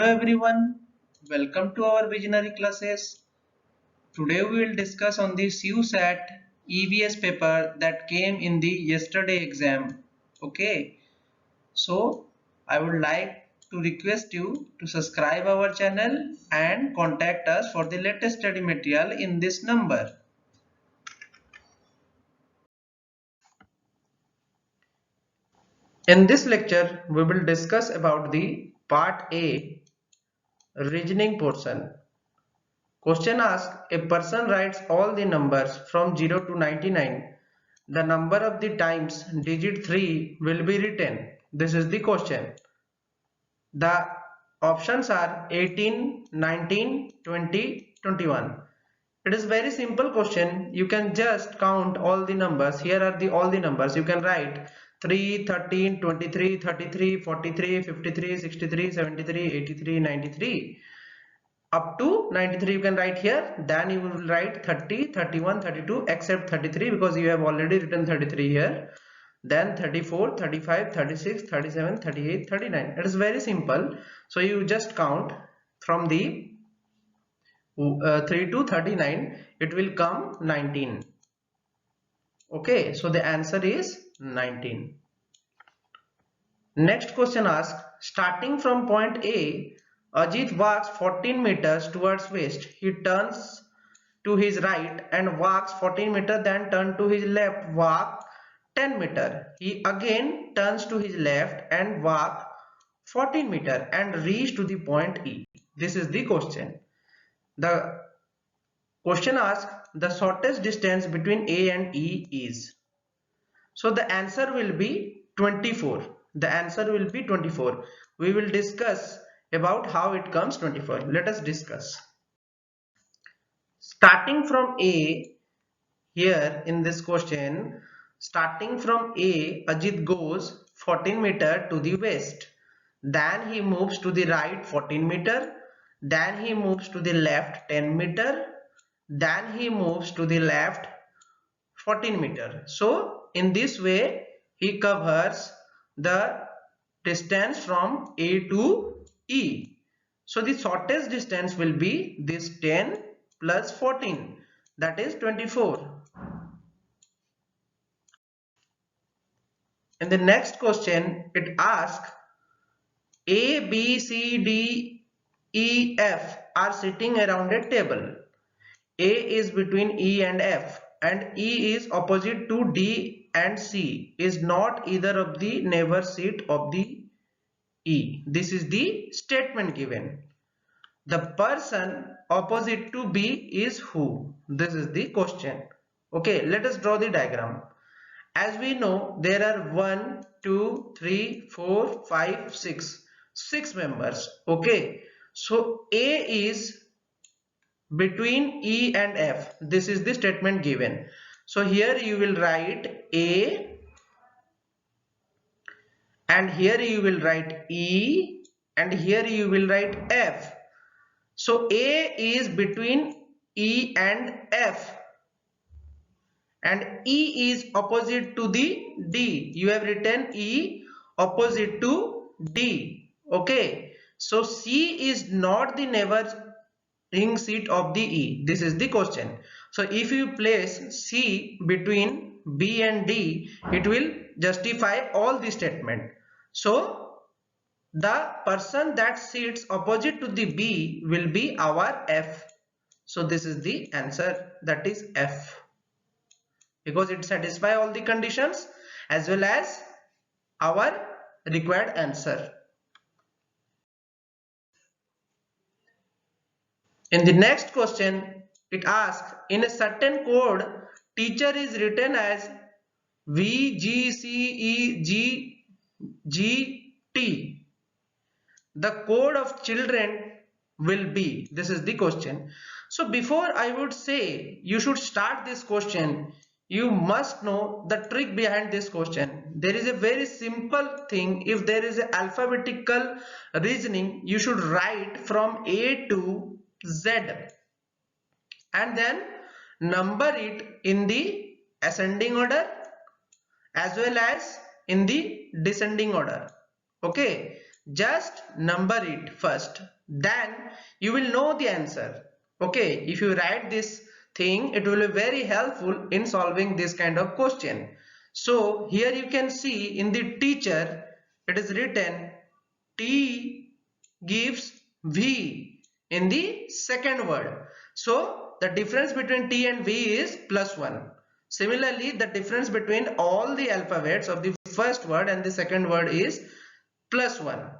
Hello everyone, welcome to our visionary classes. Today we will discuss on the CUSAT EVS paper that came in the yesterday exam. Okay, so I would like to request you to subscribe our channel and contact us for the latest study material in this number. In this lecture, we will discuss about the part A reasoning portion. Question asks, a person writes all the numbers from 0 to 99. The number of the times digit 3 will be written. This is the question. The options are 18, 19, 20, 21. It is very simple question. You can just count all the numbers. Here are all the numbers. You can write 3, 13, 23, 33, 43, 53, 63, 73, 83, 93. Up to 93 you can write here, then you will write 30, 31, 32 except 33 because you have already written 33 here, then 34, 35, 36, 37, 38, 39. It is very simple. So you just count from the 3 to 39, it will come 19. Okay, so the answer is 19. Next question asks, starting from point A, Ajit walks 14 meters towards west. He turns to his right and walks 14 meters, then turn to his left, walk 10 meters. He again turns to his left and walk 14 meters and reach to the point E. This is the question. The question asks, the shortest distance between A and E is. So the answer will be 24. The answer will be 24. We will discuss about how it comes 24. Let us discuss. Starting from A, here in this question, starting from A, Ajit goes 14 meter to the west. Then he moves to the right 14 meter. Then he moves to the left 10 meter. Then he moves to the left 14 meter. So in this way he covers the distance from A to E. So the shortest distance will be this 10 plus 14, that is 24. In the next question it asks, A, B, C, D, E, F are sitting around a table. A is between E and F and E is opposite to D and C is not either of the neighbor seat of the E. This is the statement given. The person opposite to B is who? This is the question. Okay, let us draw the diagram. As we know, there are 1, 2, 3, 4, 5, 6. 6 members. Okay, so A is between E and F. This is the statement given. So here you will write A and here you will write E and here you will write F. So A is between E and F and E is opposite to the D. You have written E opposite to D. Okay. So C is not the neighboring seat of the E. This is the question. So if you place C between B and D, it will justify all the statement. So the person that sits opposite to the B will be our F. So this is the answer, that is F, because it satisfies all the conditions as well as our required answer. In the next question, it asks, in a certain code, teacher is written as V, G, C, E, G, G, T. The code of children will be. This is the question. So before I would say you should start this question, you must know the trick behind this question. There is a very simple thing. If there is an alphabetical reasoning, you should write from A to Z and then number it in the ascending order as well as in the descending order. Okay, Just number it first, then you will know the answer. Okay, if you write this thing, it will be very helpful in solving this kind of question. So here you can see in the teacher, it is written T gives V in the second word. So the difference between T and V is +1. Similarly, the difference between all the alphabets of the first word and the second word is +1.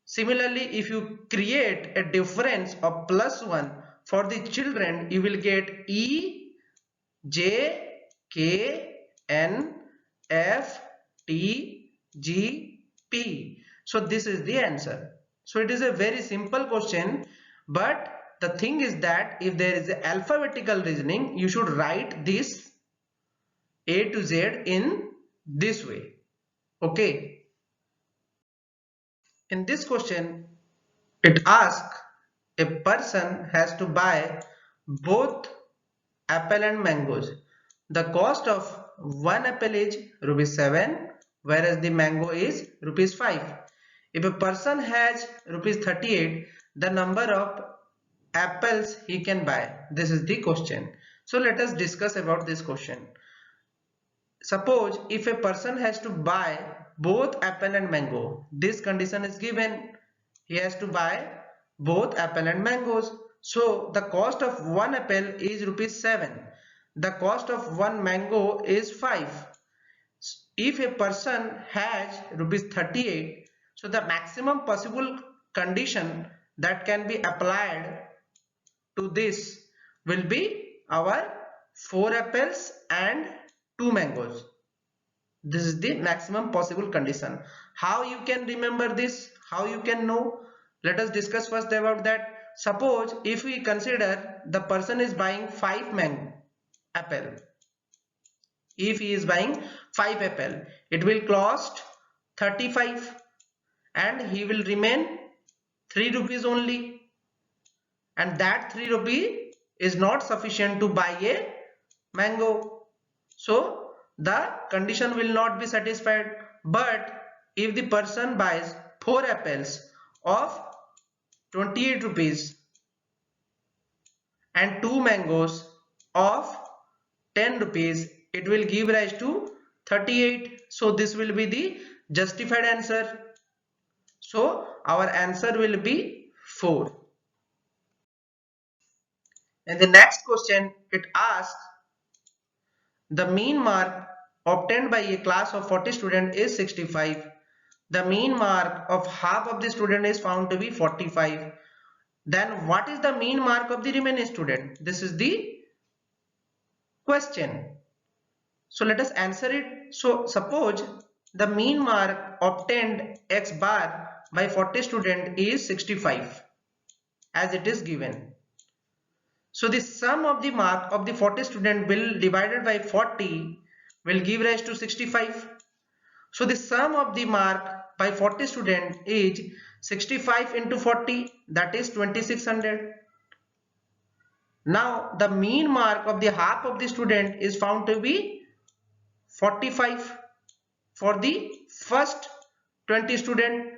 Similarly, if you create a difference of +1 for the children, you will get E, J, K, N, F, T, G, P. So this is the answer. So it is a very simple question, but the thing is that if there is a alphabetical reasoning, you should write this A to Z in this way. Okay. In this question, it asks a person has to buy both apple and mangoes. The cost of one apple is ₹7, whereas the mango is ₹5. If a person has ₹38, the number of apples he can buy. This is the question. So let us discuss about this question. Suppose if a person has to buy both apple and mango, this condition is given. He has to buy both apple and mangoes. So the cost of one apple is ₹7. The cost of one mango is 5. If a person has ₹38, so the maximum possible condition that can be applied to this will be our 4 apples and 2 mangoes. This is the maximum possible condition. How you can remember this? How you can know? Let us discuss first about that. Suppose if we consider the person is buying 5 mango apple. If he is buying 5 apple, it will cost 35 and he will remain 3 rupees only. And that 3 rupee is not sufficient to buy a mango. So the condition will not be satisfied. But if the person buys 4 apples of 28 rupees and 2 mangoes of 10 rupees, it will give rise to 38. So this will be the justified answer. So our answer will be 4. And the next question, it asks the mean mark obtained by a class of 40 students is 65. The mean mark of half of the student is found to be 45. Then what is the mean mark of the remaining student? This is the question. So let us answer it. So suppose the mean mark obtained X bar by 40 student is 65 as it is given. So the sum of the mark of the 40 student will divided by 40 will give rise to 65. So the sum of the mark by 40 student is 65 into 40, that is 2600. Now the mean mark of the half of the student is found to be 45 for the first 20 student.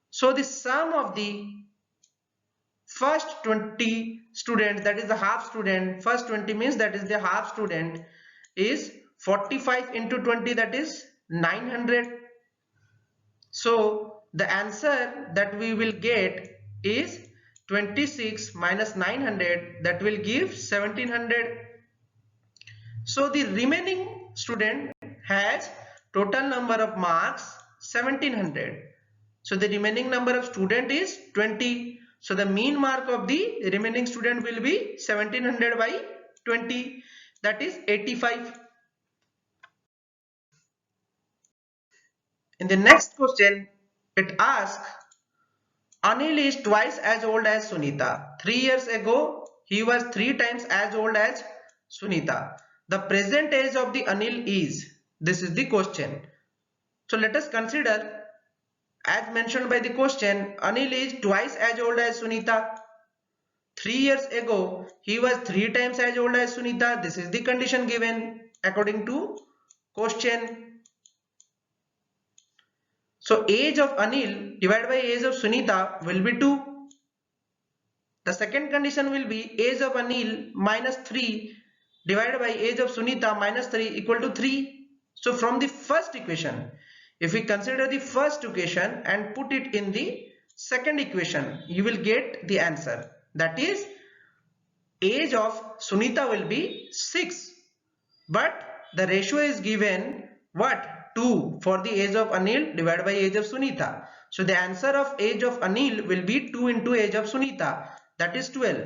So the sum of the first 20 students, that is the half student, first 20 means that is the half student, is 45 into 20, that is 900. So the answer that we will get is 26 minus 900, that will give 1700. So the remaining student has total number of marks 1700. So the remaining number of student is 20. So the mean mark of the remaining student will be 1700 by 20, that is 85. In the next question, it asks, Anil is twice as old as Sunita. 3 years ago, he was 3 times as old as Sunita. The present age of the Anil is, this is the question. So let us consider, as mentioned by the question, Anil is twice as old as Sunita. 3 years ago, he was 3 times as old as Sunita. This is the condition given according to question. So age of Anil divided by age of Sunita will be 2. The second condition will be age of Anil minus 3 divided by age of Sunita minus 3 equal to 3. So from the first equation, if we consider the first equation and put it in the second equation, you will get the answer. That is, age of Sunita will be 6. But the ratio is given what? 2 for the age of Anil divided by age of Sunita. So the answer of age of Anil will be 2 into age of Sunita. That is 12.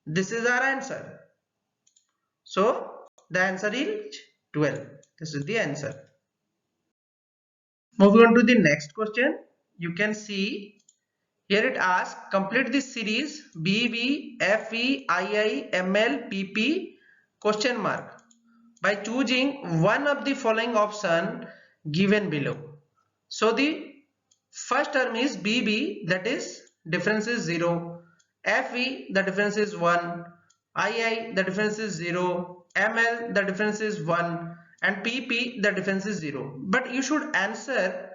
This is our answer. So the answer is 12. This is the answer. Moving on to the next question. You can see here it asks complete this series BV, FE, II, ML, PP question mark by choosing one of the following option given below. So the first term is BB, that is difference is 0. FE, the difference is 1. II, the difference is 0. ML, the difference is 1. And PP, the difference is 0. But you should answer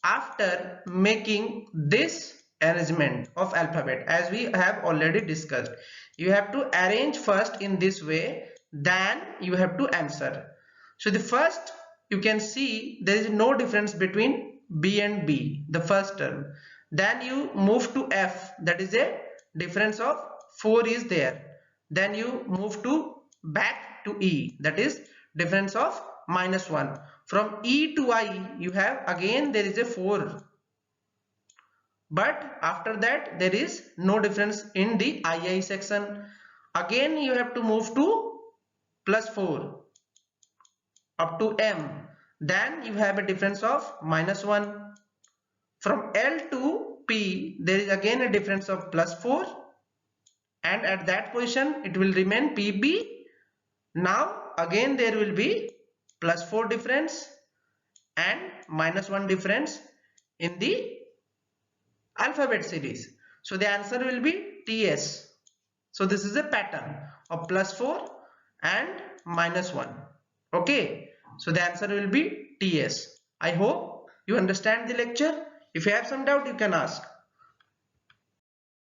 after making this arrangement of alphabet, as we have already discussed. You have to arrange first in this way, then you have to answer. So the first, you can see there is no difference between B and B, the first term. Then you move to F, that is a difference of 4 is there. Then you move to back to E, that is difference of minus 1. From E to I, you have again there is a 4. But after that there is no difference in the II section. Again you have to move to plus 4 up to M. Then you have a difference of minus 1. From L to P there is again a difference of plus 4. And at that position it will remain PB. Now again there will be plus 4 difference and minus 1 difference in the alphabet series. So the answer will be TS. So this is a pattern of plus 4 and minus 1. Okay. So the answer will be TS. I hope you understand the lecture. If you have some doubt, you can ask.